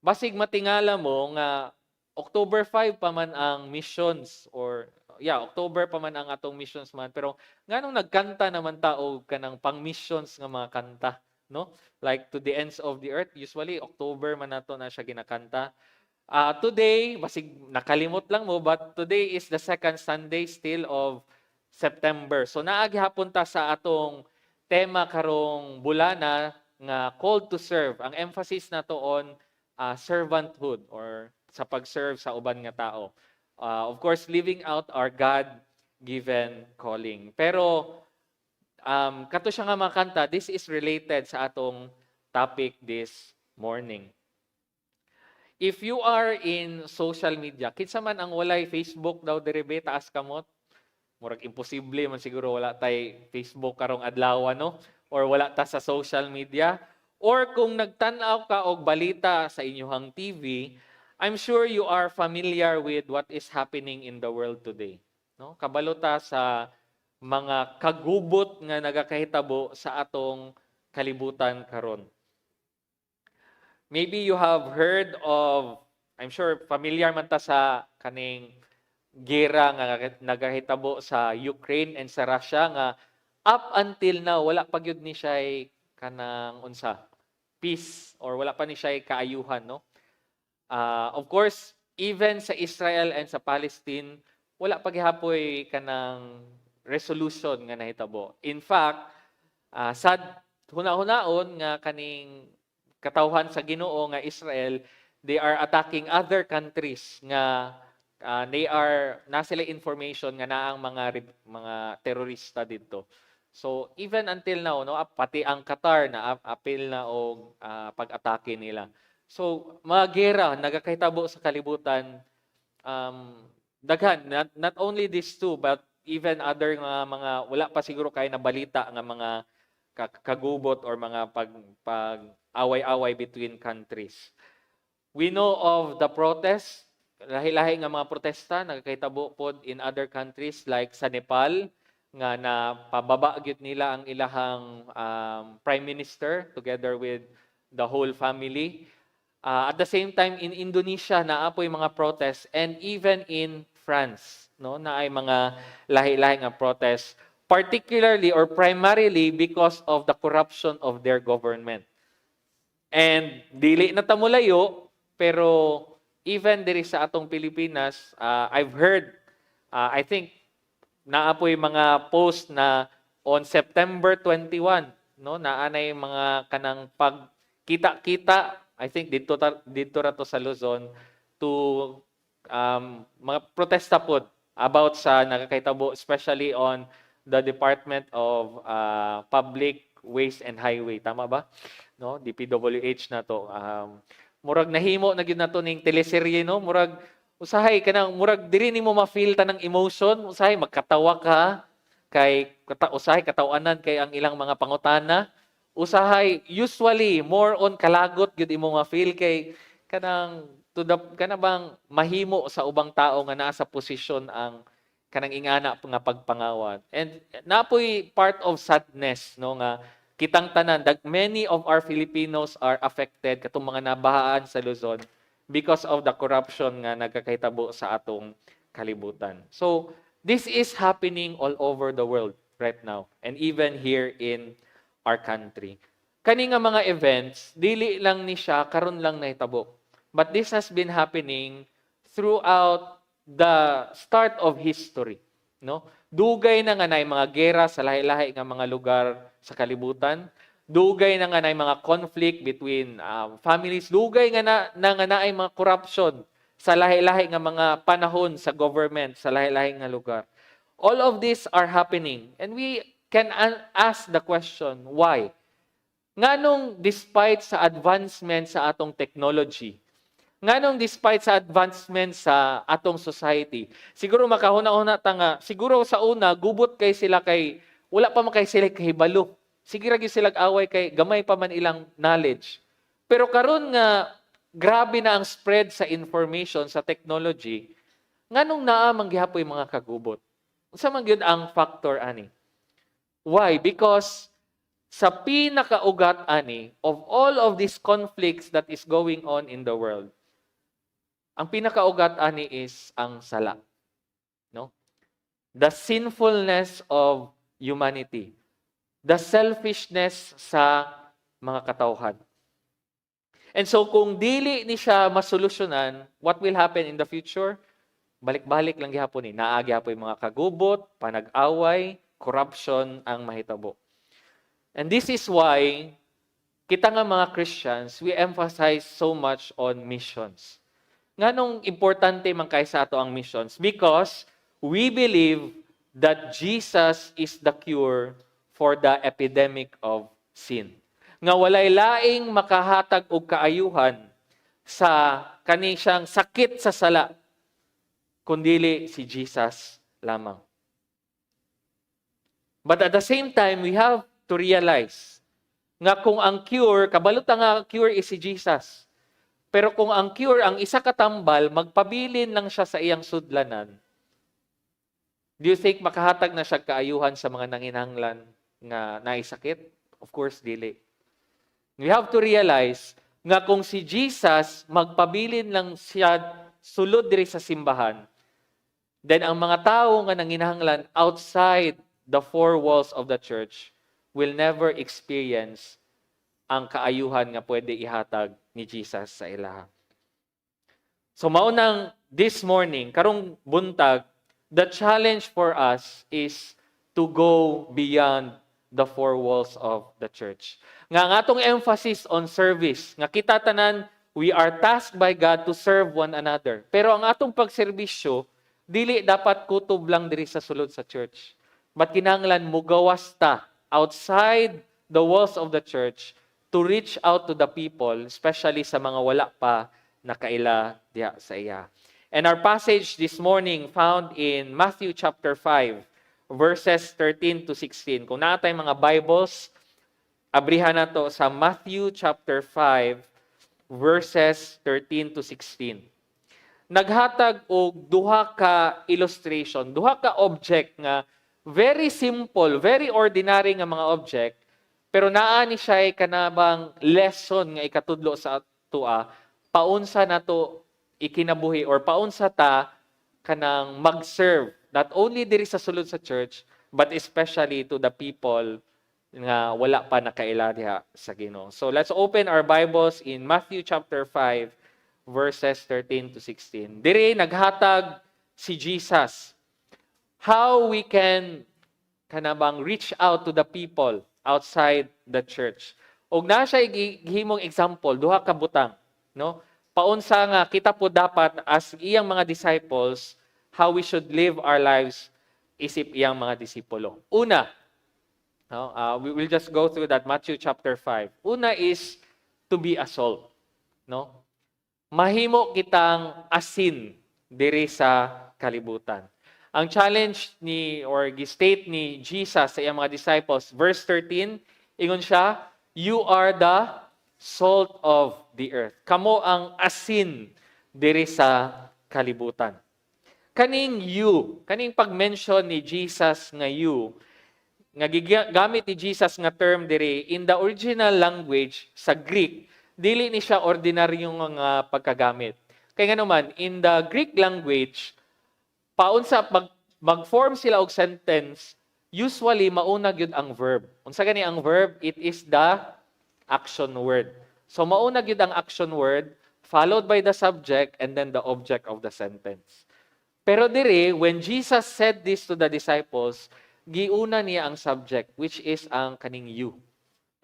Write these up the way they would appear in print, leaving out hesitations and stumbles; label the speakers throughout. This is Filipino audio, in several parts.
Speaker 1: basig matingala mo nga October 5 pa man ang missions or October pa man ang atong missions man pero nganong nagkanta naman ta og kanang pang-missions nga mga kanta, no? Like to the ends of the earth, usually October man nato na siya ginakanta. Today, basig nakalimot lang mo, but today is the second Sunday still of September. So naagihapon ta sa atong tema karong bulana nga called to serve. Ang emphasis nato on servanthood or sa pag-serve sa uban nga tao. Of course, living out our God-given calling. Pero kato siya nga mga kanta, this is related sa atong topic this morning. If you are in social media, kinsa man ang walay Facebook daw diribe taas kamot? Murag imposible man siguro wala tay Facebook karong adlaw no or wala ta sa social media or kung nagtan-aw ka og balita sa inyong TV, I'm sure you are familiar with what is happening in the world today. No? Kabalo ta sa mga kagubot nga nagakahitabo sa atong kalibutan karon. Maybe you have heard of, I'm sure familiar man ta sa kaning gera nga nagahitabo sa Ukraine and sa Russia nga up until now wala pa gyud ni siya kanang unsa peace or wala pa ni siya kaayuhan no. Of course, even sa Israel and sa Palestine wala pa gihapoy kanang resolution nga nahitabo. In fact, sad hunahon nga kaning katawhan sa Ginoo nga Israel, they are attacking other countries nga na sila information nga naang mga terorista dito. So even until now no pati ang Qatar na appeal na og pag-atake nila. So mga gera nagakahitabo sa kalibutan daghan not only these two but even other mga wala pa siguro kay nabalita nga mga kagubot or mga pag away-away between countries. We know of the protests, lahi-lahi nga mga protesta nagakahitabo pod in other countries like sa Nepal nga napababa gyud nila ang ilahang prime minister together with the whole family. At the same time in Indonesia naapoy mga protests and even in France no naay mga lahi-lahi nga protests particularly or primarily because of the corruption of their government. And dili na ta molayo pero even diri sa atong Pilipinas, I've heard I think naapoy mga post na on September 21 no naanay mga kanang pagkita-kita I think dito ra to sa Luzon to mga protesta pod about sa nagakahitabo especially on the Department of Public Ways and Highway tama ba no DPWH na to murag nahimo na gyud nato ning teleserye no murag usahay kanang murag diri nimo ma-feel tanang emotion usahay magkatawa ka kay usahay katawanan kay ang ilang mga pangutana usahay usually more on kalagot gyud imo ma-feel kay kanang kanabang mahimo sa ubang tao nga naa sa posisyon ang kanang ingana nga pagpangawat and napoy part of sadness no nga kitang tanan many of our Filipinos are affected katong mga nabahaan sa Luzon because of the corruption nga nagakahitabo sa atong kalibutan. So this is happening all over the world right now and even here in our country. Kani nga mga events dili lang ni siya karon lang nahitabo. But this has been happening throughout the start of history, no? Dugay na nga nay mga gera sa lahi-lahi nga mga lugar sa kalibutan. Dugay na nga nay mga conflict between families. Dugay nga naay mga corruption sa lahi-lahi nga mga panahon sa government sa lahi-lahi nga lugar. All of these are happening and we can ask the question, why? Nganong despite sa advancement sa atong technology, nganong despite sa advancement sa atong society, siguro makahuna-una ta nga, siguro sa una, gubot kay sila kay, wala pa man kay sila kahibalo. Sige ra gyud sila away kay gamay pa man ilang knowledge. Pero karon nga grabe na ang spread sa information sa technology, nganong naa man gihapoy mga kagubot. Unsa man gyud ang factor ani? Why? Because sa pinakaugat ani of all of these conflicts that is going on in the world, ang pinakaugat ani is ang sala, no? The sinfulness of humanity, the selfishness sa mga katawhan. And so kung dili ni siya masolusyonan, what will happen in the future? Balik-balik lang gihapon ni. Naagi hapon yung mga kagubot, panag-away, corruption ang mahitabo. And this is why kita nga mga Christians, we emphasize so much on missions. Nganong importante man kay sa ato ang missions? Because we believe that Jesus is the cure for the epidemic of sin. Nga walay laing makahatag og kaayuhan sa kani siyang sakit sa sala, kundili si Jesus lamang. But at the same time, we have to realize nga kung ang cure, kabalot nga cure is si Jesus. Pero kung ang cure, ang isa katambal, magpabilin lang siya sa iyang sudlanan, do you think makahatag na siya kaayuhan sa mga nanginahanglan nga naisakit? Of course, dili. We have to realize nga kung si Jesus magpabilin lang siya sulod diri sa simbahan, then ang mga tao nga nanginahanglan outside the four walls of the church will never experience ang kaayuhan nga pwede ihatag ni Jesus sa ilaha. So maunang this morning, karong buntag, the challenge for us is to go beyond the four walls of the church. Nga ang atong emphasis on service, nga kita tanan, we are tasked by God to serve one another. Pero ang atong pagserbisyo, dili dapat kutob lang diri sa sulod sa church. But kinahanglan mugawas ta outside the walls of the church to reach out to the people, especially sa mga wala pa nakaila diha sa iya. And our passage this morning found in Matthew chapter 5, verses 13 to 16. Kung naatay mga Bibles, abrihan na to sa Matthew chapter 5, verses 13 to 16. Naghatag og duha ka illustration, duha ka object nga very simple, very ordinary nga mga object, pero naa ni siya ay kanabang lesson nga ikatudlo sa atua, paunsa nato ikinabuhi or paunsa ta kanang mag-serve, not only diri sa sulod sa church, but especially to the people nga wala pa nakaila diha sa Ginoo. So let's open our Bibles in Matthew chapter 5, verses 13 to 16. Diri naghatag si Jesus how we can kanabang reach out to the people outside the church. Og na siya gihimong example, duha ka butang, no? Paunsa nga kita po dapat as iyang mga disciples how we should live our lives isip iyang mga disipulo. Una, no, we will just go through that Matthew chapter 5. Una is to be a salt, no? Mahimo kitang asin diri sa kalibutan. Ang challenge ni or gi-state ni Jesus sa iyang mga disciples, verse 13, ingon siya, you are the salt of the earth. Kamo ang asin diri sa kalibutan. Kaning you, kaning pag-mention ni Jesus nga you, nga gigamit ni Jesus nga term diri in the original language sa Greek, dili ni siya ordinaryong nga pagkagamit. Kaya nga naman, in the Greek language, paunsa mag-form sila og sentence, usually mauna gyud ang verb. Unsa gani ang verb? It is the action word. So mauna gyud ang action word followed by the subject and then the object of the sentence. Pero diri when Jesus said this to the disciples, giuna niya ang subject which is ang kaning you.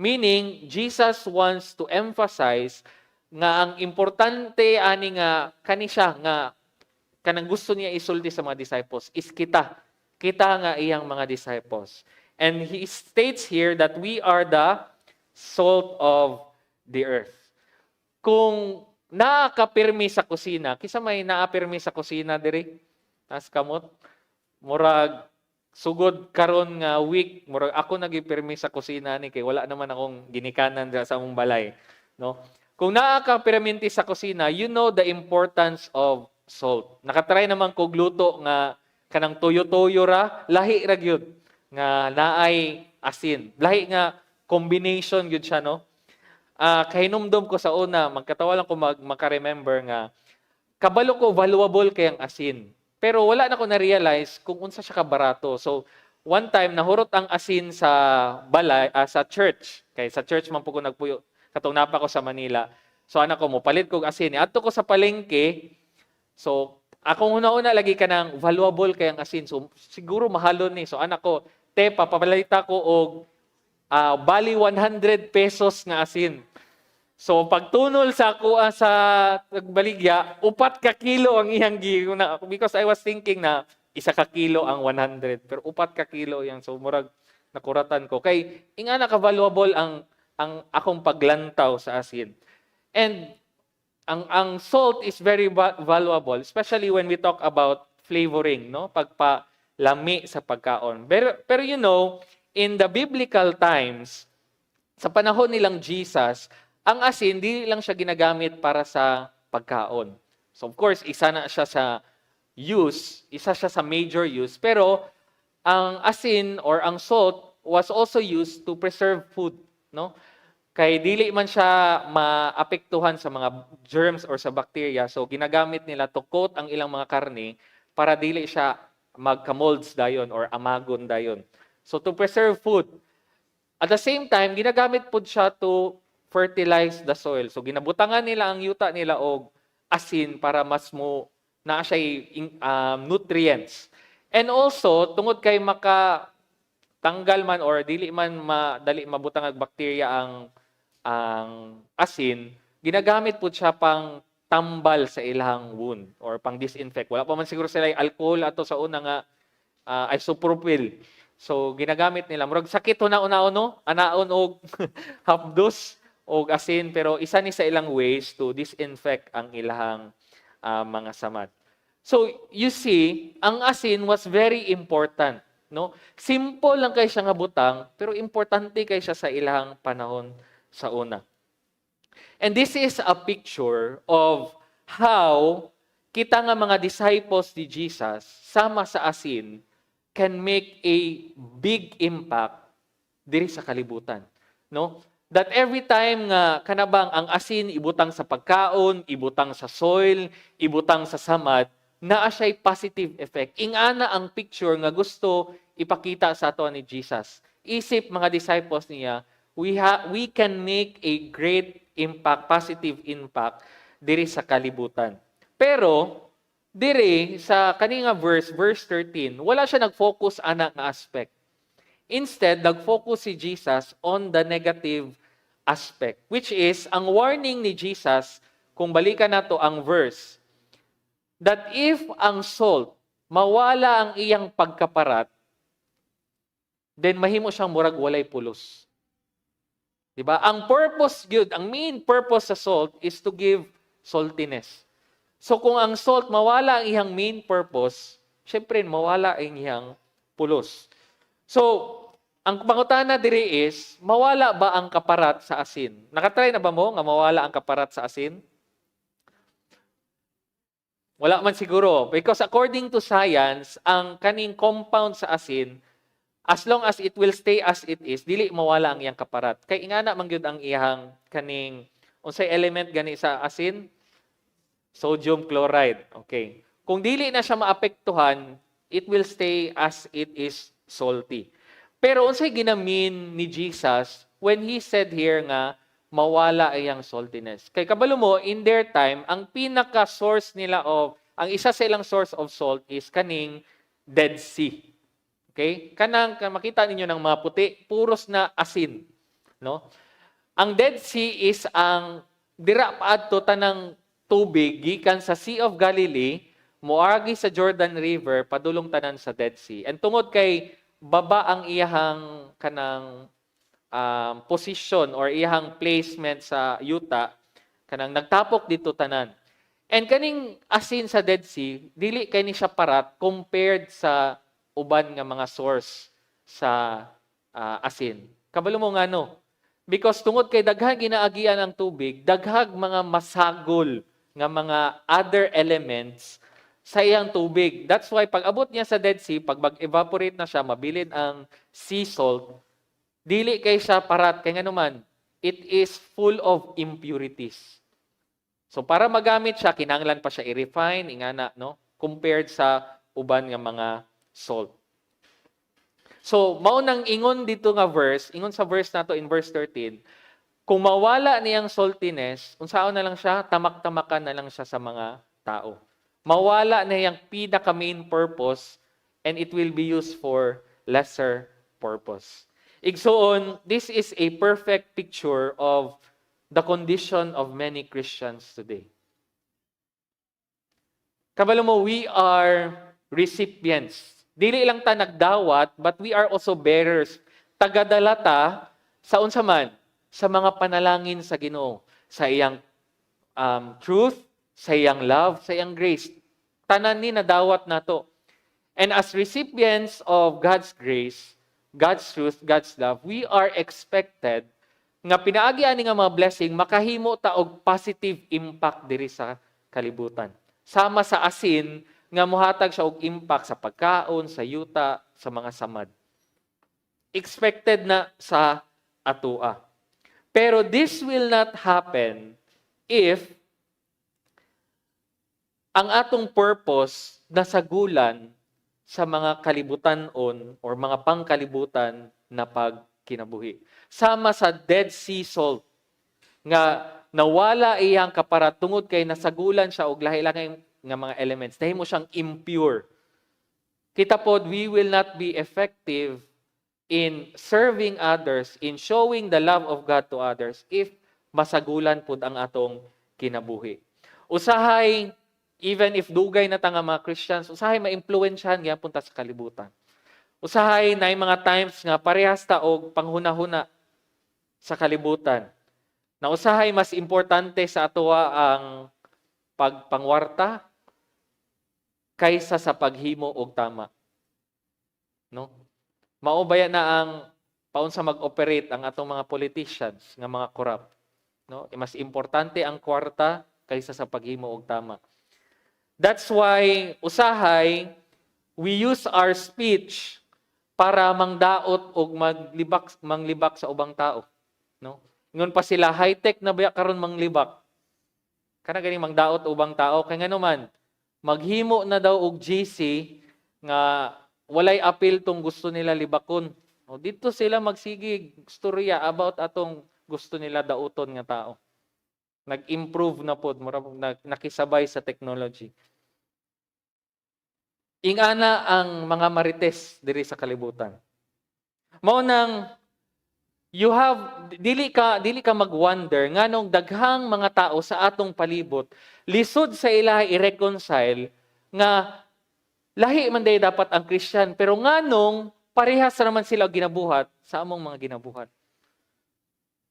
Speaker 1: Meaning Jesus wants to emphasize nga ang importante ani nga kani siya nga kanang gusto niya isulti sa mga disciples is kita. Kita nga iyang mga disciples. And he states here that we are the salt of the earth. Kung naakapirmi sa kusina, kisa may naapirmi sa kusina diri? Tas kamot? Murag sugod karon nga week, murag ako nagipirmi sa kusina ni kay wala naman akong ginikanan sa among balay. No? Kung naakapirminti sa kusina, you know the importance of salt. Nakatry naman kog luto nga kanang toyo-toyo ra, lahi ra gyud nga naay asin. Lahi nga combination gyud siya, no? Kahinumdum ko sa una, magkatawa lang ko maka-remember nga kabalo ko valuable kay ang asin. Pero wala na ko na-realize kung unsa siya kabarato. So, one time nahurot ang asin sa balay, sa church. Kay sa church man po ko nagpuyo. Katong napa ko sa Manila. So, anak ko mo palit kog asin. Adto ko sa palengke. So, akong una-una lagi ka ng valuable kay ang asin. So, siguro mahalon ni. So, anak ko, papapalita ko og bali 100 pesos nga asin. So pagtunol sa ako sa baligya, 4 ka kilo ang iyang giuna because I was thinking na 1 ka kilo ang 100 pero 4 ka kilo yang so murag nakuratan ko kay ingana ka valuable ang akong paglantaw sa asin. And ang salt is very valuable especially when we talk about flavoring, no? Pagpalami sa pagkaon. Pero you know, in the biblical times, sa panahon nilang Jesus, ang asin, di lang siya ginagamit para sa pagkaon. So of course, isa na siya sa use, isa siya sa major use, pero ang asin or ang salt was also used to preserve food, no? Kay dili man siya maapektuhan sa mga germs or sa bacteria, so ginagamit nila to coat ang ilang mga karne para dili siya magka-molds dayon or amagon dayon. So to preserve food. At the same time, ginagamit po siya to fertilize the soil. So ginabutangan nila ang yuta nila og asin para mas mo naa siya nutrients. And also tungod kay makatanggal man or dili man madali mabutang ang bacteria ang asin, ginagamit po siya pang tambal sa ilang wound or pang disinfect. Wala pa man siguro sila yung alcohol ato sa una nga isopropyl. So ginagamit nila murag sakit una-una no, anaon og hapdos og asin pero isa ni sa ilang ways to disinfect ang ilang mga samad. So you see, ang asin was very important, no? Simple lang kay siya nga butang pero importante kay siya sa ilang panahon sa una. And this is a picture of how kita nga mga disciples ni Jesus sama sa asin can make a big impact diri sa kalibutan, no? That every time nga kanabang ang asin ibutang sa pagkaon, ibutang sa soil, ibutang sa samad, naa siya'y positive effect. Ingana ang picture nga gusto ipakita sa ato ni Jesus. Isip mga disciples niya, we can make a great impact, positive impact diri sa kalibutan. Pero diri sa kaninga verse 13, wala siya nag-focus ana nga aspect. Instead, nag-focus si Jesus on the negative aspect, which is ang warning ni Jesus, kung balikan nato ang verse, that if ang salt mawala ang iyang pagkaparat, then mahimo siyang murag walay pulos. Diba? Ang purpose gyud, ang main purpose sa salt is to give saltiness. So kung ang salt mawala ang iyang main purpose, syempre mawala ang iyang pulos. So, ang pangutana diri is, mawala ba ang kaparat sa asin? Nakatry na ba mo nga mawala ang kaparat sa asin? Wala man siguro. Because according to science, ang kaning compound sa asin, as long as it will stay as it is, dili mawala ang iyang kaparat. Kay ingana man gyud ang iyang kaning unsay element gani sa asin? Sodium chloride. Okay. Kung dili na siya maapektuhan, it will stay as it is salty. Pero unsay ginamin ni Jesus when he said here nga mawala ang saltiness? Kay kabalo mo, in their time, ang pinaka-source nila ang isa sa ilang source of salt is kaning Dead Sea. Okay? Kanang makita ninyo ng mga puti, puros na asin, no? Ang Dead Sea is ang dira paadto tanang tubig gikan sa Sea of Galilee moagi sa Jordan River padulong tanan sa Dead Sea. And tungod kay baba ang iyahang kanang position or iyahang placement sa yuta, kanang nagtapok dito tanan. And kaning asin sa Dead Sea, dili kay ni siya parat compared sa uban nga mga source sa asin. Kabalo mo nga no? Because tungod kay daghang ginaagian ang tubig, daghang mga masagol nga mga other elements sa iyang tubig. That's why pag abot niya sa Dead Sea, pag mag-evaporate na siya, mabilin ang sea salt, Dili kay siya parat kay nganuman, it is full of impurities. So para magamit siya, kinahanglan pa siya i-refine, ingana, no? Compared sa uban nga mga salt. So, maunang ingon dito nga verse, ingon sa verse nato in verse 13, kung mawala niyang saltiness, unsaon na lang siya, tamak-tamakan na lang siya sa mga tao. Mawala na yung pinaka main purpose and it will be used for lesser purpose. Igsoon, this is a perfect picture of the condition of many Christians today. Kabalo mo, we are recipients. Dili lang ta nagdawat, but we are also bearers. Tagadala ta sa unsa man, sa mga panalangin sa Ginoo, sa iyang truth, sa iyang love, sa iyang grace. Tanan ni nadawat nato. And as recipients of God's grace, God's truth, God's love, we are expected nga pinaagi ani nga mga blessing makahimo ta og positive impact diri sa kalibutan. Sama sa asin nga mohatag siya og impact sa pagkaon, sa yuta, sa mga samad. Expected na sa atua. Pero this will not happen if ang atong purpose nasagulan sa mga kalibutan-on or mga pangkalibutan na pagkinabuhi. Sama sa Dead Sea salt nga nawala iyang kaparat tungod kay nasagulan siya og lahi-lahi nga mga elements. Nahimo siyang impure. Kita pod, we will not be effective in serving others, in showing the love of God to others if masagulan pod ang atong kinabuhi. Usahay, even if dugay na ta nga mga Christians, usahay ma-impluwensyahan gyapon ta sa kalibutan. Usahay na mga times nga parehas ta og panghuna-huna sa kalibutan. Na usahay mas importante sa atoa ang pagpangwarta kaysa sa paghimo og tama. No? Maubaya na ang paunsa mag-operate ang atong mga politicians nga mga corrupt. No? Mas importante ang kwarta kaysa sa paghimo og tama. That's why usahay we use our speech para mangdaot og manglibak sa ubang tao. No? Ngon pa sila high-tech na baya karon manglibak. Kana gani mangdaot ubang tao kay nganuman maghimo na daw og GC nga walay appeal tong gusto nila libakon. O dito sila magsigig storya about atong gusto nila dauton nga tao. Nag-improve na pod, nakisabay sa technology. Ingana ang mga marites diri sa kalibutan. Mao nang dili ka mag-wonder nganong daghang mga tao sa atong palibot lisod sa ila i-reconcile nga lahi man day dapat ang Christian pero nganong parehas naman sila ginabuhat sa among mga ginabuhat.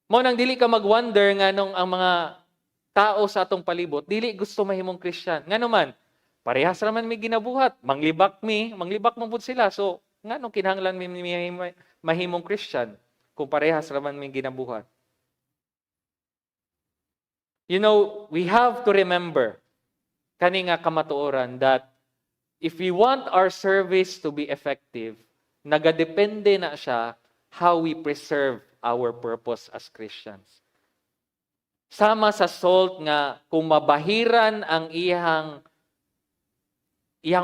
Speaker 1: Mao nang dili ka mag-wonder nganong ang mga tao sa atong palibot dili gusto mahimong Christian. Ngano man parehas naman may ginabuhat, manglibak man pud sila. So nganong kinahanglan mi mahimong Christian? Kung parehas raman may ginabuhat. You know, we have to remember kani nga kamatuoran that if we want our service to be effective, nagadepende na siya how we preserve our purpose as Christians. Sama sa salt nga kung mabahiran ang iyang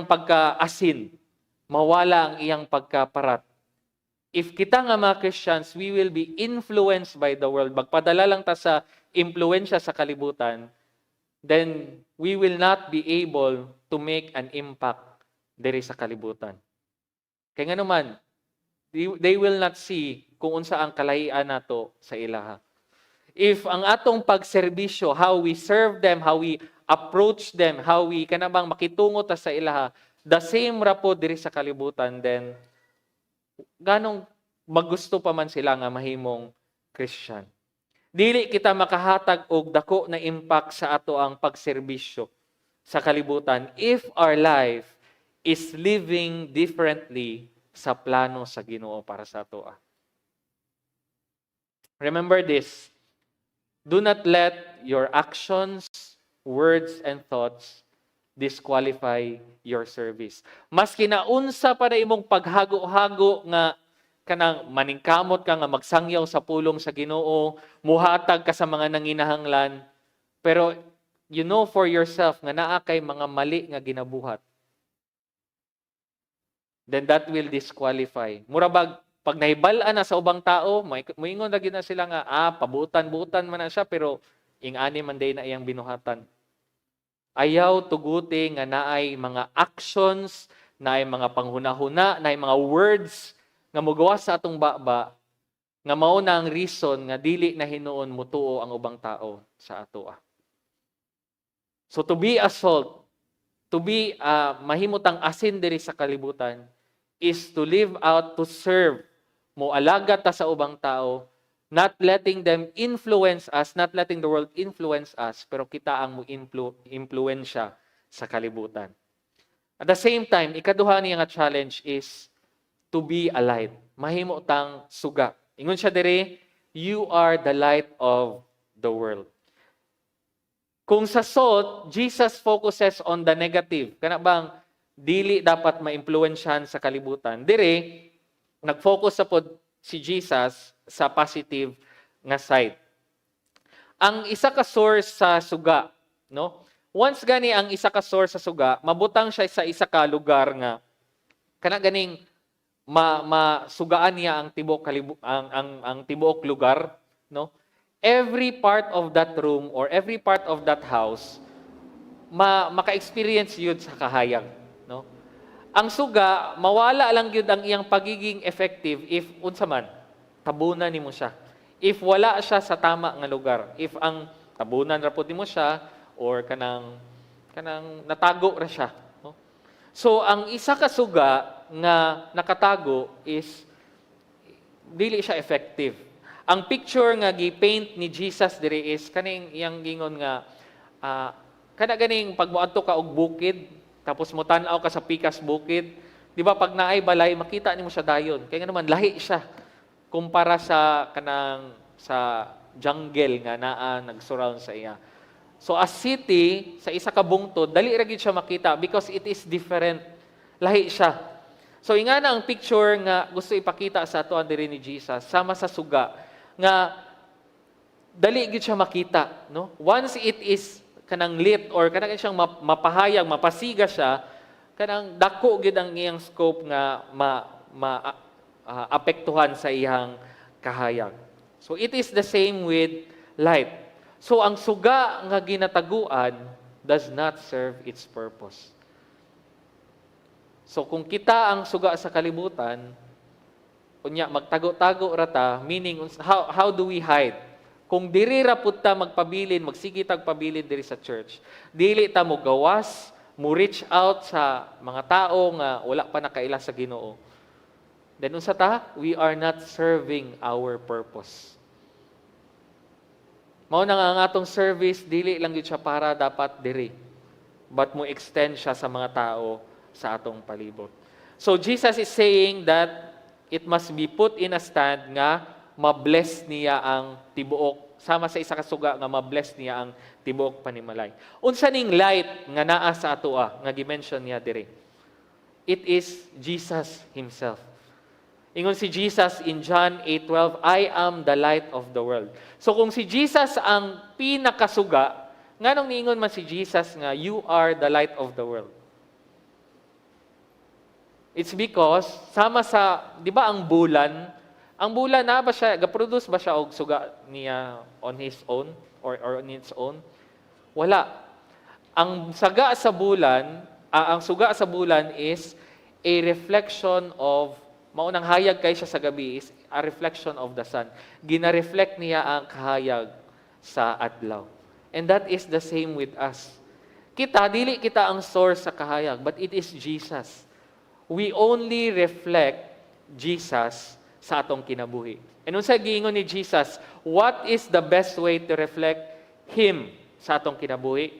Speaker 1: pagka-asin, mawala ang iyang pagkaparat. If kita nga mga Christians, we will be influenced by the world. Magpadala lang ta sa impluensya sa kalibutan, then we will not be able to make an impact diri sa kalibutan. Kaya nga naman, they will not see kung unsa ang kalahian nato sa ilaha. If ang atong pagserbisyo, how we serve them, how we approach them, how we kanabang makitungo ta sa ilaha, the same rapo diri sa kalibutan, then ganong magusto pa man sila nga mahimong Christian. Dili kita makahatag og dako na impact sa ato ang pagserbisyo sa kalibutan if our life is living differently sa plano sa Ginoo para sa ato. Remember this. Do not let your actions, words, and thoughts disqualify your service. Maski na unsa pa na imong paghago-hago nga kanang maningkamot ka nga magsangyaw sa pulong sa Ginoo, muhatag ka sa mga nanginahanglan, pero you know for yourself nga naa kay mga mali nga ginabuhat, then that will disqualify. Murabag, pag nahibal-an na sa ubang tao, moingon na gid na sila nga, pabutan-butan man na siya, pero ing-ani man day na iyang binuhatan. Ayaw tuguti nga naay mga actions, naay mga panghuna-huna, naay mga words nga mogawas sa atong baba, nga mao na ang reason nga dili na hinuon mutuo ang ubang tao sa atoa. So to be a salt, to be mahimutang asin diri sa kalibutan, is to live out, to serve, mo alaga ta sa ubang tao, not letting them influence us, not letting the world influence us, pero kita ang mo influensya sa kalibutan. At the same time, ikaduha niya nga challenge is to be a light. Mahimo tang suga. Ingon siya diri, you are the light of the world. Kung sa salt, Jesus focuses on the negative. Kana bang dili dapat ma-influensyahan sa kalibutan. Dire, nag-focus sa pod si Jesus sa positive nga side. Ang isa ka source sa suga, no? Once gani ang isa ka source sa suga, mabutang siya sa isa ka lugar nga kana ganing masugaan niya ang tibuok lugar, no? Every part of that room or every part of that house maka-experience yun sa kahayag, no? Ang suga mawala lang yun ang iyang pagiging effective if unsa man tabunan nimo siya. If wala siya sa tama nga lugar, if ang tabunan ra pud nimo siya or kanang natago ra siya, no? So ang isa ka suga nga nakatago is dili siya effective. Ang picture nga gi-paint ni Jesus diri is kaning iyang gingon nga kana ganing pag moadto ka og bukid tapos mo tan-aw ka sa pikas bukid, di ba pag naay balay makita nimo siya dayon. Kaya nga naman lahi siya kumpara sa kanang sa jungle nga naa nag-surround sa iya. So a city sa isa ka bungtod dali ra gid siya makita because it is different. Lahi siya. So ingana ang picture nga gusto ipakita sa atoan diri ni Jesus sama sa suga nga dali gid siya makita, no? Once it is kanang lit or kanang siyang mapahayag, mapasiga siya, kanang dako gid ang iyang scope nga apektuhan sa iyang kahayag. So it is the same with light. So ang suga nga ginataguan does not serve its purpose. So kung kita ang suga sa kalibutan, unya magtago-tago rata, meaning how do we hide? Kung diri ra pud ta magpabilin, magsige tag pabilin diri sa church, dili ta mo gawas, mo reach out sa mga tao nga wala pa nakaila sa Ginoo. Then unsa ta? We are not serving our purpose. Mao na nga ang atong service dili lang gyud siya para dapat diri, but mo extend siya sa mga tao sa atong palibot. So Jesus is saying that it must be put in a stand nga ma-bless niya ang tibuok sama sa isa ka suga nga ma-bless niya ang tibuok panimalay. Unsa ning light nga naa sa atoa nga gi-mention niya diri? It is Jesus himself. Ingon si Jesus in John 8:12, I am the light of the world. So kung si Jesus ang pinakasuga, nganong niingon man si Jesus nga you are the light of the world? It's because sama sa, di ba ang bulan na ba siya, ga-produce ba siya og suga niya on his own or on its own? Wala. Ang suga sa bulan is a reflection of, maunang hayag kay siya sa gabi is a reflection of the sun. Gina-reflect niya ang kahayag sa adlaw. And that is the same with us. Dili kita ang source sa kahayag, but it is Jesus. We only reflect Jesus sa atong kinabuhi. And unsa giingon ni Jesus, what is the best way to reflect Him sa atong kinabuhi?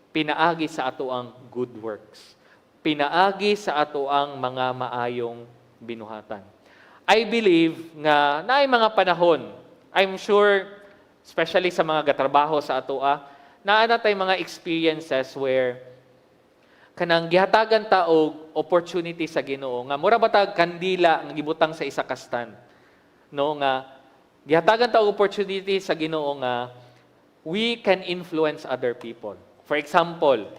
Speaker 1: Pinaagi sa ato ang good works. Pinaagi sa ato ang mga maayong binuhatan. I believe nga naay mga panahon, I'm sure, especially sa mga gatrabaho sa atoa, naa natay mga experiences where kanang gihatagan ta og opportunity sa Ginoo nga mura batag kandila nga gibutang sa isa ka stand, no, nga gihatagan ta og opportunity sa Ginoo nga we can influence other people. For example,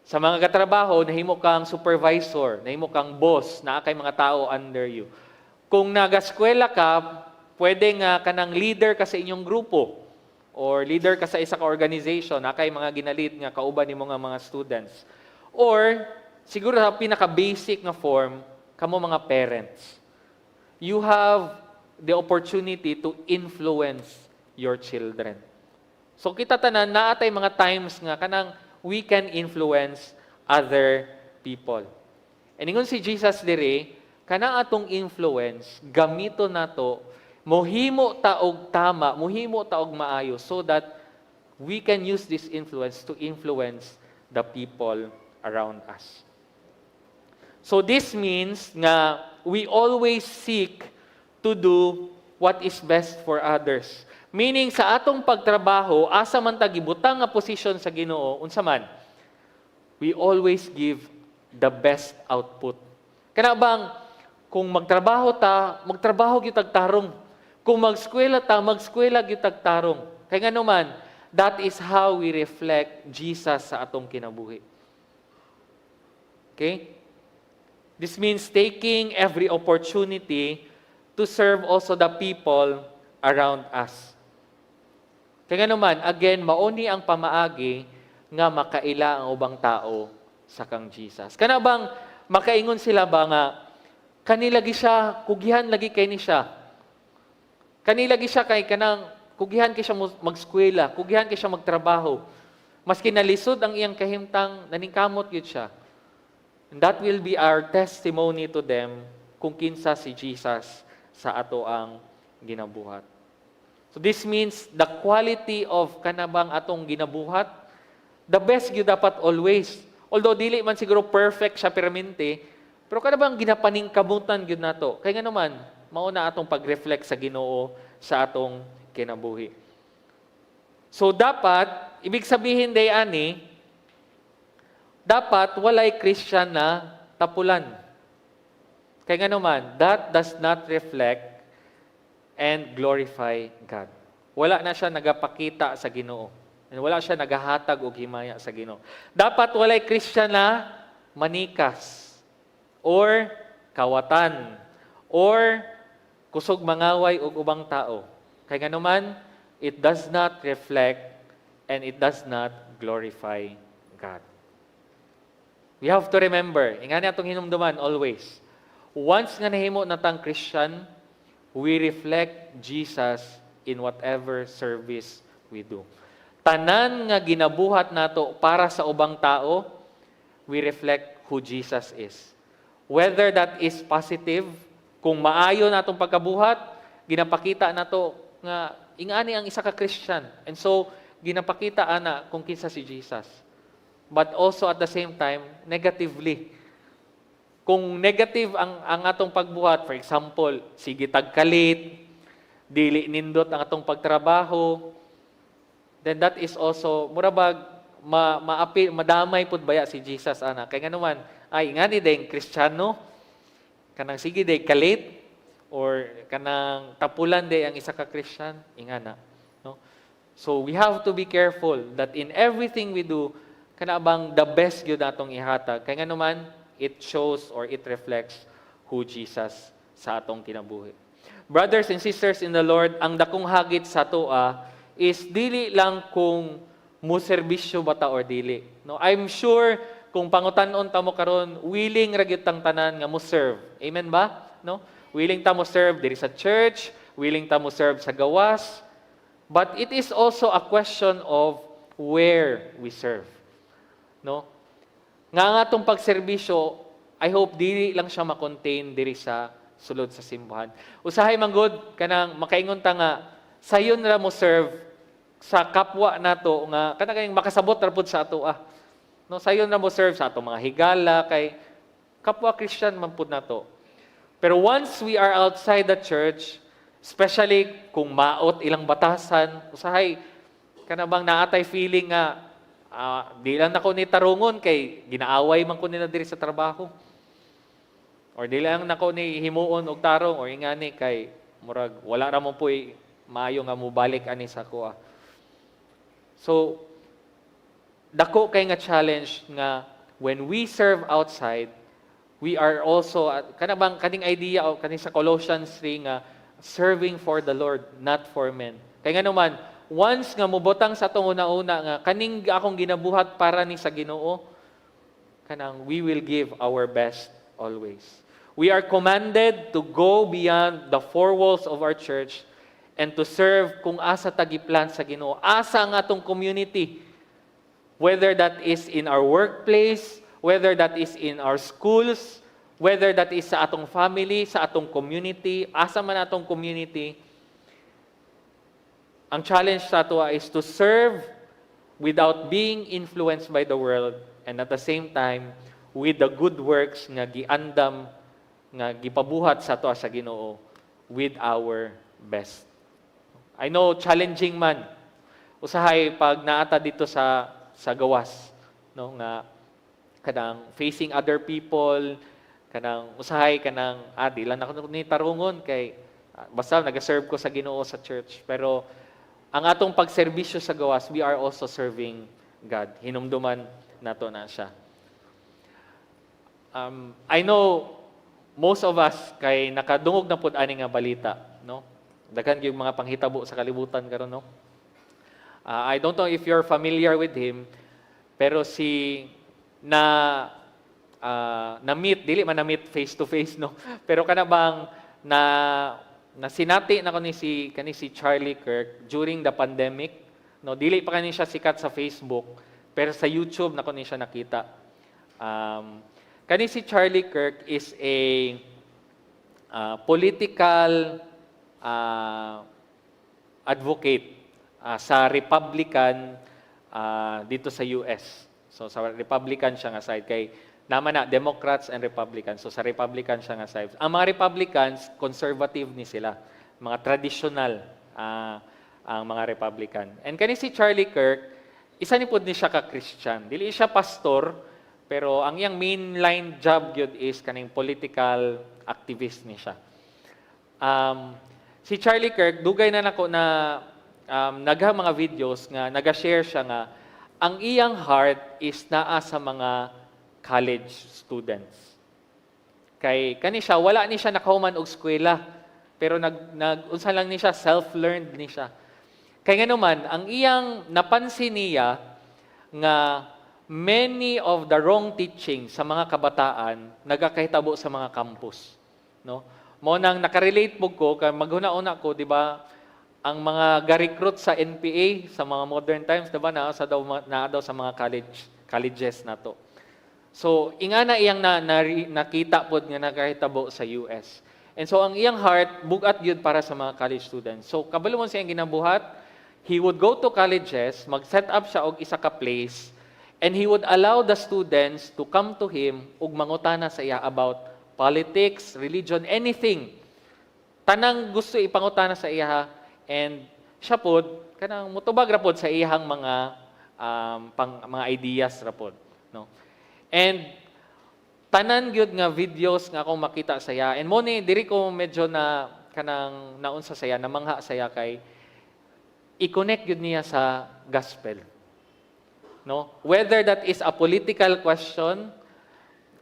Speaker 1: sa mga katrabaho, nahimo kang supervisor, nahimo kang boss, naa kay mga tao under you. Kung nagaskwela ka, pwede nga kanang leader ka sa inyong grupo or leader ka sa isa ka organization, naa kay mga ginalid nga kauban nimo nga mga students. Or, siguro sa pinaka-basic na form, kamo mga parents. You have the opportunity to influence your children. So kita tanan, naatay mga times nga kanang we can influence other people. And ingon si Jesus dire, kanang atong influence, gamito nato, mohimo ta og tama, mohimo ta og maayo so that we can use this influence to influence the people around us. So this means nga we always seek to do what is best for others. Meaning sa atong pagtrabaho, asa man ta gibutang nga posisyon sa Ginoo, unsa man, we always give the best output. Kana bang kung magtrabaho gyud tag tarong. Kung magskwela ta, magskwela gyud tag tarong. Kay ngano man, that is how we reflect Jesus sa atong kinabuhi. Okay? This means taking every opportunity to serve also the people around us. Kaya naman, again, mauni ang pamaagi nga makaila ang ubang tao sa kang Jesus. Kana bang makaingon sila ba nga, kanilagi siya, kugihan lagi kay ni siya. Kanilagi siya kay kanang, kugihan kay siya magskwela, kugihan kay siya magtrabaho. Maski nalisod ang iyang kahimtang, naningkamot yun siya. And that will be our testimony to them kung kinsa si Jesus sa ato ang ginabuhat. So this means the quality of kanabang atong ginabuhat, the best gyud dapat always. Although dili man siguro perfect siya permanente, pero kanabang ginapaningkamutan gyud nato. Kay nga naman, mao na atong pag-reflect sa Ginoo sa atong kinabuhi. So dapat, ibig sabihin day ani, dapat walay Christian na tapulan. Kaya nga naman, that does not reflect and glorify God. Wala na siya nagapakita sa Ginoo. And wala siya nagahatag og himaya sa Ginoo. Dapat walay Christian na manikas or kawatan or kusog mangaway og ubang tao. Kaya nga naman, it does not reflect and it does not glorify God. We have to remember, ingani atong hinumduman always, once nga nahimo natang Christian, we reflect Jesus in whatever service we do. Tanan nga ginabuhat nato para sa ubang tao, we reflect who Jesus is. Whether that is positive, kung maayo natong pagkabuhat, ginapakita nato nga ingani ang isa ka Christian. And so, ginapakita ana kung kinsa si Jesus. But also at the same time, negatively. Kung negative ang atong pagbuhat, for example, sige tagkalit, dili nindot ang atong pagtrabaho, then that is also, murabag, madamay pud baya si Jesus, ana. Kaya nga naman, ay, nga ni dayong Kristiyano, kanang sige day kalit, or kanang tapulan day ang isa ka Christian, ingana. No? So we have to be careful that in everything we do, kanabang the best gyud natong ihatag. Kaya nga naman, it shows or it reflects who Jesus sa atong kinabuhi. Brothers and sisters in the Lord, ang dakong hagit sa toa is dili lang kung muserbisyo bata or dili. No, I'm sure kung pangutan-on ta mo karon, willing ra gyud tang tanan nga mo serve. Amen ba? No? Willing ta mo serve diri sa church, willing ta mo serve sa gawas. But it is also a question of where we serve. No? Nga nga itong pagserbisyo, I hope dili lang siya makontain diri sa sulod sa simbahan. Usahay manggod kanang makaingon ta nga sayon ra mo serve sa kapwa nato nga kanang kayong makasabot ra pud sa ato No, sayon ra mo serve sa ato mga higala kay kapwa Christian man pud nato. Pero once we are outside the church, especially kung maot ilang batasan, usahay kanabang naatay feeling nga Di lang nako ni tarungon kay ginaaway man ko nila diri sa trabaho. Or di lang nako ni himuon og tarong or ingani kay murag wala ra mo puy maayo nga mobalik ani sa kuha. So dako kay nga challenge nga when we serve outside, we are also kana bang kaning idea o kaning sa Colossians 3 nga serving for the Lord, not for men. Kay nga naman, once nga mubotang sa atong una-una nga kaning akong ginabuhat para ni sa Ginoo, kanang we will give our best always. We are commanded to go beyond the four walls of our church and to serve kung asa tagiplan sa Ginoo. Asa ang atong community, whether that is in our workplace, whether that is in our schools, whether that is sa atong family, sa atong community, asa man atong community, ang challenge sa ato is to serve without being influenced by the world and at the same time with the good works nga giandam nga gipabuhat sa ato sa Ginoo with our best. I know challenging man usahay pag naata dito sa gawas, no, nga kanang facing other people, kanang usahay kanang di lang ako ni tarungon kay basta nag-serve ko sa Ginoo sa church, pero ang atong pagserbisyo sa gawas, we are also serving God. Hinumduman nato na siya. I know most of us kay nakadungog na pud ani nga balita, no? Daghan gyud mga panghitabo sa kalibutan karon, no? I don't know if you're familiar with him, pero si na-meet, dili man na-meet face to face, no? Pero kana bang na sinati na ko ni si Charlie Kirk during the pandemic, no? Dili pa kani siya sikat sa Facebook, pero sa YouTube na ko ni siya nakita. Kani si Charlie Kirk is a political advocate sa Republican dito sa US. So sa Republican siya nga side kay naman na Democrats and Republicans. So sa Republican siya nga side. Ang mga Republicans conservative ni sila, mga traditional ang mga Republican. And kani si Charlie Kirk, isa ni pud ni siya ka Christian. Dili siya pastor, pero ang iyang mainline job gyud is kaning political activist ni siya. Si Charlie Kirk dugay na nako na nagha mga videos nga naga-share siya nga ang iyang heart is naa sa mga college students. Kay kani siya wala ni siya nakahuman og eskwela, pero unsa lang ni siya self-learned ni siya. Kay nga naman ang iyang napansin niya nga many of the wrong teaching sa mga kabataan nagakahitabo sa mga campus, no? Mo nang nakarelate pug ko kay maghuna-una ko, di ba? Ang mga ga-recruit sa NPA sa mga modern times, di ba, naa daw sa mga colleges na to. So, ingana iyang nakita pod nga nagahitabo sa US. And so, ang iyang heart, bugat yun para sa mga college students. So, kabalo mo siyang ginabuhat, he would go to colleges, mag-set up siya og isa ka place, and he would allow the students to come to him ug mangutana sa iya about politics, religion, anything. Tanang gusto ipangutana sa iya, and siya pod kanang mutubag ra pod sa iyang mga mga ideas ra pod, no? And tanan gyud nga videos nga akong makita sa iya, and mo ni diri ko medyo na kanang naunsa sa iya, namangha sa iya kay i-connect gyud niya sa gospel, no? Whether that is a political question,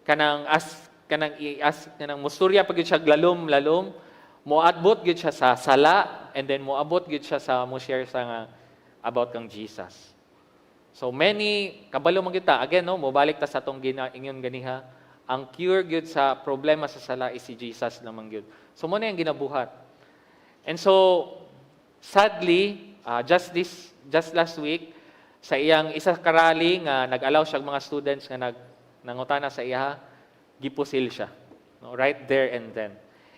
Speaker 1: kanang musturya pag siya lalom moadbot gyud siya sa sala, and then moabot gyud siya sa mo share sa nga about kang Jesus. So many kabalo man kita again, no, mobalik ta sa atong ingon ganiha, ang cure gyud sa problema sa sala is si Jesus lamang gyud. So mo na yung ginabuhat. And so sadly, just last week sa iyang isa ka rally nga nag-allow siya mga students nga nangutana sa iya, gipusil siya, no, right there and then.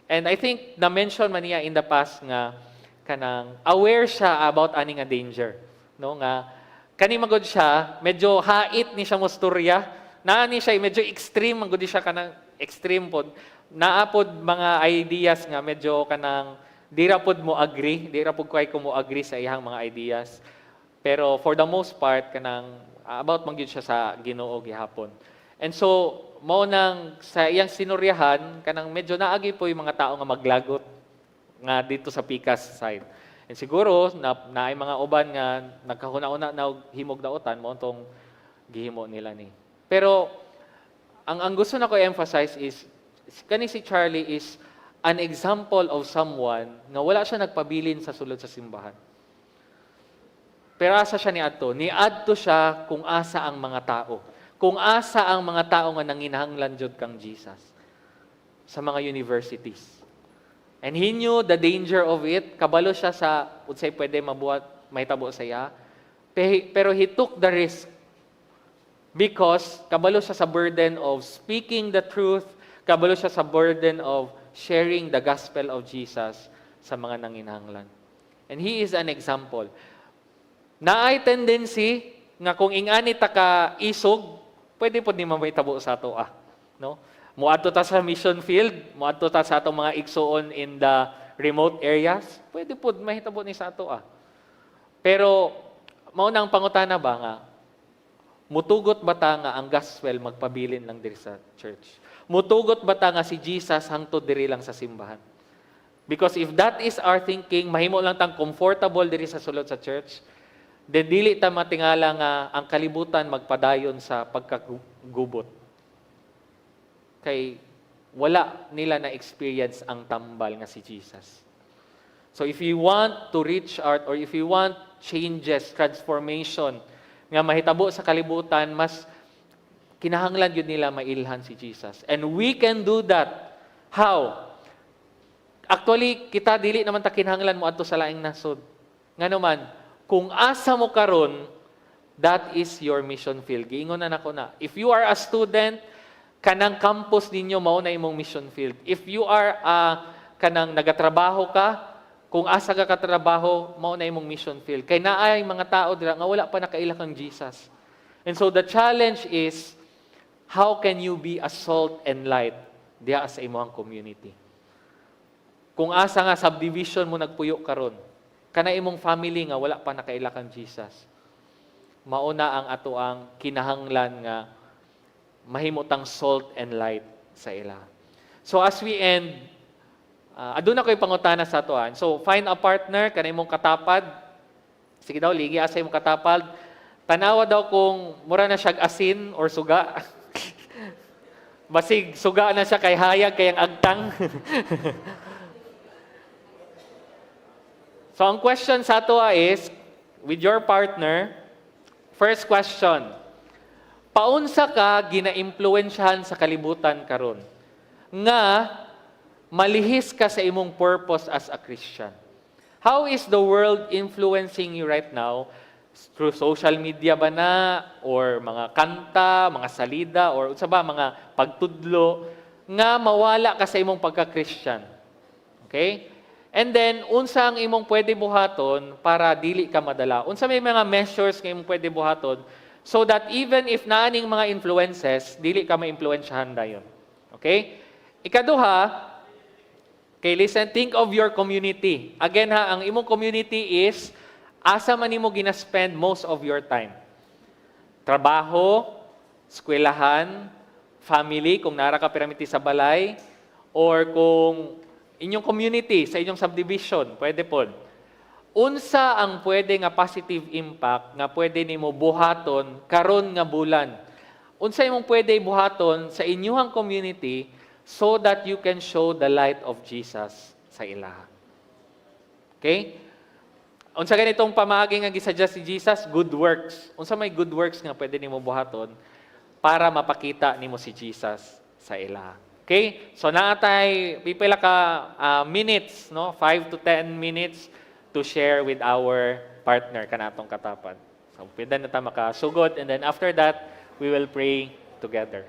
Speaker 1: And I think na-mention man niya in the past nga kanang aware siya about ani nga danger, no, nga kani magod siya medyo hait ni siya musturya, naa ni siya medyo extreme magod siya kanang extreme pod, naa pod mga ideas nga medyo kanang dira pod mo agree, dira pod kay ko mo agree sa iyang mga ideas. Pero for the most part kanang about man gyud siya sa Ginoo gihapon. And so mao nang sa iyang sinuryahan kanang medyo naagi po yung mga tao nga maglagot nga dito sa Picas side. And siguro naay mga uban nga nagkahuna-una na og himog daotan mao tong gihimo nila ni. Pero ang gusto na ko emphasize is kani si Charlie is an example of someone nga wala siya nagpabilin sa sulod sa simbahan. Pero asa siya niadto siya kung asa ang mga tao. Kung asa ang mga tao nga nanginahanglan jud kang Jesus sa mga universities. And he knew the danger of it. Kabalo siya sa unsay pwede mabuhat mahitabo sa iya. Pero he took the risk because kabalo siya sa burden of speaking the truth, kabalo siya sa burden of sharing the gospel of Jesus sa mga nanginahanglan. And he is an example. Naay tendency nga kung ingani ta ka isog, pwede pod ni mahitabo sa ato no? Muadto ta sa mission field, muadto ta sa atong mga igsoon in the remote areas, pwede pod mahitabo ni sa ato Pero mao nang pangutana ba nga mutugot ba ta nga ang gospel magpabilin lang diri sa church? Mutugot ba ta nga si Jesus hangtod diri lang sa simbahan? Because if that is our thinking, mahimo lang tang comfortable diri sa sulod sa church, then dili ta matingala nga ang kalibutan magpadayon sa pagkagubot. Kay wala nila na experience ang tambal nga si Jesus. So if you want to reach out or if you want changes, transformation nga mahitabo sa kalibutan, mas kinahanglan yun nila mailhan si Jesus. And we can do that. How? Actually, kita dili naman ta kinahanglan mo adto sa laing nasod. Nganuman, kung asa mo karon, that is your mission field. Giingon na nako na. If you are a student, kanang campus ninyo mao na imong mission field. If you are kanang nagatrabaho ka, kung asa ka katrabaho, mao na imong mission field. Kay naay mga tao dira nga wala pa nakaila kang Jesus. And so the challenge is, how can you be a salt and light diha sa imong community? Kung asa nga subdivision mo nagpuyo karon, kana imong family nga wala pa nakaila kang Jesus, mauna ang ato ang kinahanglan nga mahimutang salt and light sa ila. So as we end, aduna ko'y pangutana sa atoan. So find a partner, kana imong katapad. Sige daw, ligi asa imong katapad. Tanawa daw kung mura na siyag asin or suga. Basig suga na siya kay hayag kayang agtang. So ang question sa ato is, with your partner, first question, paunsa ka gina-impluwensyahan sa kalibutan karon nga malihis ka sa imong purpose as a Christian? How is the world influencing you right now? Through social media ba na? Or mga kanta, mga salida, or unsa ba, mga pagtudlo, nga mawala ka sa imong pagka-Christian? Okay? And then, unsa ang imong pwede buhaton para dili ka madala? Unsa may mga measures nga imong pwede buhaton so that even if naaning mga influences, dili ka ma-impluwensyahan dayon. Okay? Ikaduha, okay, listen, think of your community. Again ang imong community is asa man nimo gina-spend most of your time. Trabaho, eskwelahan, family, kung nara ka piramiti sa balay, or kung inyong community, sa inyong subdivision, pwede po. Unsa ang pwede nga positive impact nga pwede nimo buhaton karon nga bulan? Unsa imong pwede buhaton sa inyong community so that you can show the light of Jesus sa ilaha? Okay? Unsa ganitong pamaagi nga gisuggest si Jesus? Good works. Unsa may good works nga pwede nimo buhaton para mapakita nimo si Jesus sa ilaha? Okay? So naatay pipila ka minutes, no? 5 to 10 minutes to share with our partner kanatong katapad. So pwede na ta makasugod, and then after that, we will pray together.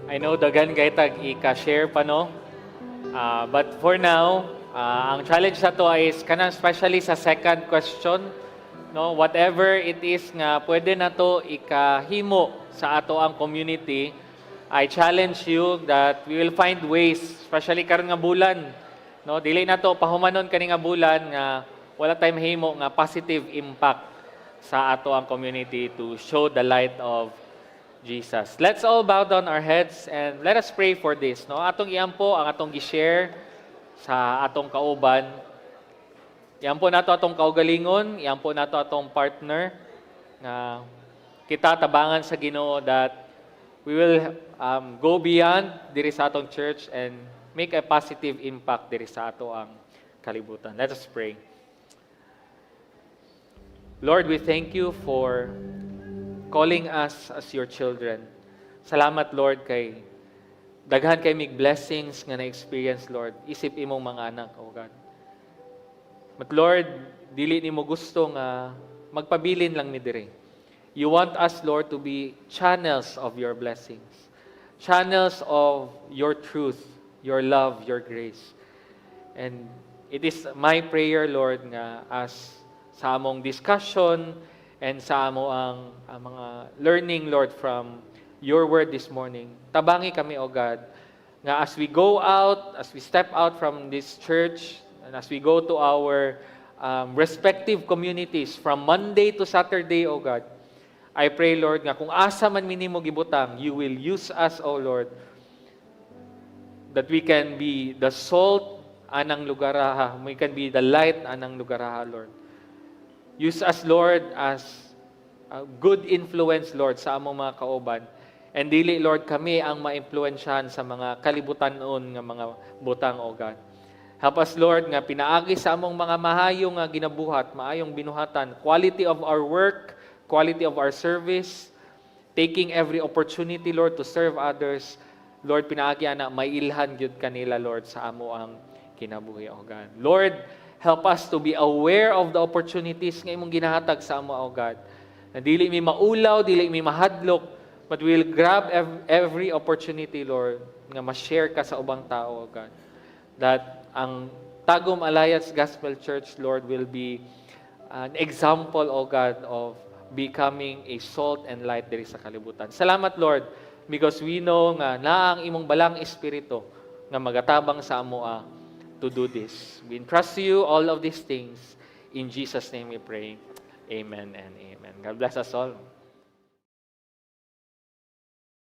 Speaker 1: I know dagan kay tag ika-share pa no. But for now, ang challenge na to is kanang especially sa second question, no, whatever it is nga pwede na to ikahimo sa ato ang community, I challenge you that we will find ways, especially karon nga bulan, no, dili na to pahumanon kani nga bulan nga wala tayong mahimo nga positive impact sa ato ang community to show the light of Jesus. Let's all bow down our heads and let us pray for this. No? Atong iampo ang atong gi-share sa atong kauban. Iampo nato atong kaugalingon, iampo nato atong partner na kita tabangan sa Ginoo that we will go beyond diri sa atong church and make a positive impact diri sa ato ang kalibutan. Let us pray. Lord, we thank you for calling us as your children. Salamat, Lord, kay daghan kay mig blessings nga na-experience, Lord. Isip imong mga anak, oh God. But Lord, dili nimo gusto nga magpabilin lang mi diri. You want us, Lord, to be channels of your blessings. Channels of your truth, your love, your grace. And it is my prayer, Lord, nga as sa among discussion and sa amo ang mga learning, Lord, from your word this morning. Tabangi kami, O God, nga as we go out, as we step out from this church, and as we go to our respective communities from Monday to Saturday, O God, I pray, Lord, nga kung asa man minimo gibutang, you will use us, O Lord, that we can be the salt anang lugaraha, we can be the light anang lugaraha, Lord. Use us, Lord, as a good influence, Lord, sa among mga kauban. And dili, Lord, kami ang ma-influensyahan sa mga kalibutan-on nga mga butang, O God. Help us, Lord, nga pinaagi sa among mga mahayong nga ginabuhat, maayong binuhatan, quality of our work, quality of our service, taking every opportunity, Lord, to serve others. Lord, pinaagi ana, mailhan gyud kanila, Lord, sa amo ang kinabuhi, O God. Lord, help us to be aware of the opportunities nga imong ginahatag sa amo, O God. Na dili mi maulaw, dili mi mahadlok, but we will grab every opportunity, Lord, nga ma-share ka sa ubang tao, O God. That ang Tagum Alliance Gospel Church, Lord, will be an example, O God, of becoming a salt and light diri sa kalibutan. Salamat, Lord, because we know nga naang imong balang espiritu nga magatabang sa amo to do this. We entrust to you all of these things. In Jesus' name we pray. Amen and amen. God bless us all.